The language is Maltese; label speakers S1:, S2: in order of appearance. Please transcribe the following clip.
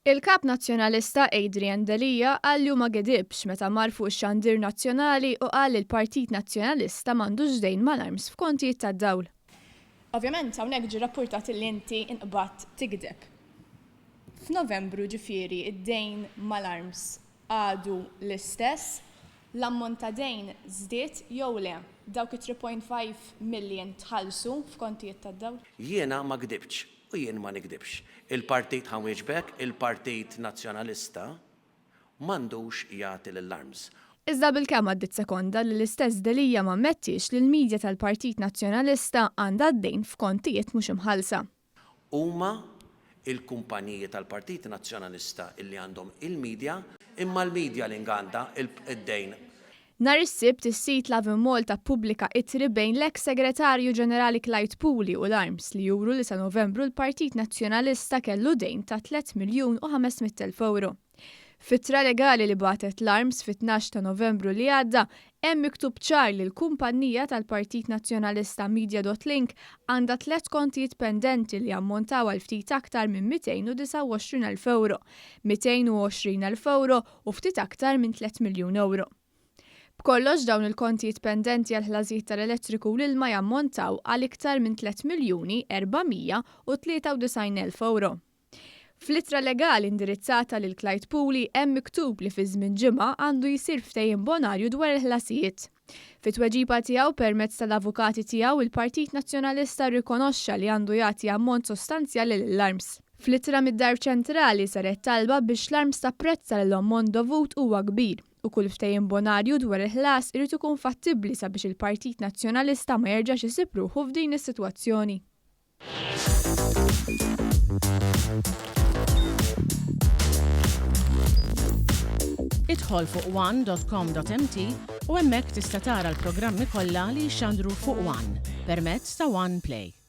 S1: Il-kap nazzjonalista Adrian Delija qal li ma gedibx meta mar fuq ix-xandir nazzjonali u qal li l-Partit Nazzjonalista m'għandux dejn mal-arms f'kontijiet tad-dawl.
S2: Ovvjament hawnhekk ġie rrappurtat li inti inqbad tikdeb. F'Novembru ġifieri id-dejn mal-arms għadu l-istess, l-ammont ta' dejn żdied jew le dawk 3.5 million tħallsu f'kontijiet tad-dawl?
S3: Jiena ma gdibx u jien ma nikdibx. Il-Partit ħanwieġbek, il-Partit Nazzjonalista m'għandux jagħti lill-arms.
S1: Iżda bil-kemm għaddit sekonda li l-istess Delija ma mmettix li l-midja tal-Partit Nazzjonalista għandha d-dejn f'kontijiet mhux imħallsa.
S3: Huma il-kumpaniji tal-Partit Nazzjonalista illi għandhom il-midja, imma l-midja li għandha id-dejn.
S1: Nhar is-Sibt is-sit Lavimol pubblika ittri bejn l-eks Segretarju Ġenerali Clyde Pooley u l-Arms li juru li sa Novembru l-Partit Nazzjonalista kellu dejn ta' 3,500,000 euro. Fittra legali li bagħtet l-Arms fit-12 ta' Novembru li għadda hemm miktub ċar li l-kumpanija tal-Partit Nazzjonalista Media.Link għandha 3 kontijiet pendenti li ammontaw għal ftit aktar minn 229,000 euro, 220,000 euro u ftit aktar minn 3 miljun euro. B'kollox dawn il-kontijiet pendenti għal ħlażijiet tal-elettriku u l-ilma jammontaw għal iktar minn 3,493,000 euro. F'littra legali indirizzata lil Clyde Pooley hemm miktub li fi żmien ġimgħa għandu jsir ftehim bonarju dwar il-ħlasijiet. Fit-tweġiba tiegħu permezz tal-avukati tiegħu il-Partit Nazzjonalista rrikonoxxa li għandu jagħti ammont sostanzjali lill-Arms. F'littra mid-Dar Ċentrali saret talba biex l-Arms tapprezza li l-ammont dovut huwa kbir u kull ftehim bonarju dwar il-ħlas irid ikun fattibbli sabiex il-Partit Nazzjonalista ma jerġax isib ruħu f'din is-sitwazzjoni.
S4: Idħol fuq one.com.mt u hemmhekk tista' tara l-programmi kollha li jxandru fuq One permezz ta' One Play.